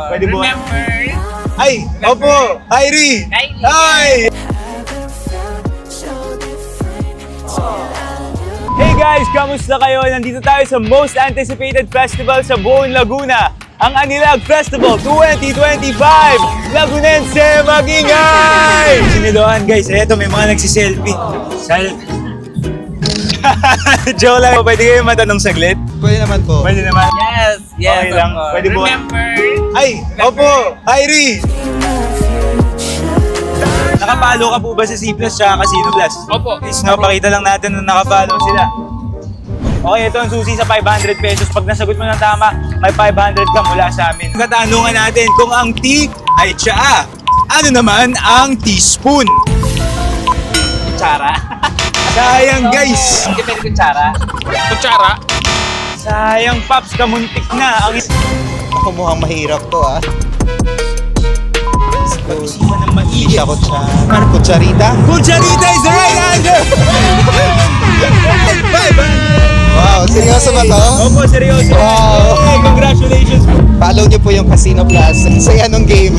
Pwede mo. Remember? Ay, opo, Kyrie! Hi! Hey guys, kamusta kayo? Nandito tayo sa most anticipated festival sa buong Laguna, ang Anilag Festival 2025! Lagunense Magingay! Siniloan guys, eto may mga nagsiselfie. Joke lang, pwede kayo matanong saglit? Pwede naman po. Pwede naman. Yes, Okay lang. opo. Pwede po. Remember? Ay, opo, Kyrie! Nakapalo ka po ba sa C Plus sa Casino Plus? Opo. Please, no, pakita lang natin na nakapalo sila. Okay, ito ang susi sa 500 pesos. Pag nasagot mo ng tama, may 500 ka mula sa amin. Katanungan natin kung ang tea ay tsaa. Ano naman ang teaspoon? Kutsara. Sayang guys! Hindi pwede kutsara. Kutsara? Sayang Paps, kamuntik na. Ang Ako mukhang mahirap to ah. pag-isipan ng Hindi maigi. siya ano, kutsarita? Kucharita is the right answer! Wow, seryoso ba to? Opo, seryoso. Wow. Hey, congratulations po. Follow niyo po yung Casino Plus. Ang saya nung game.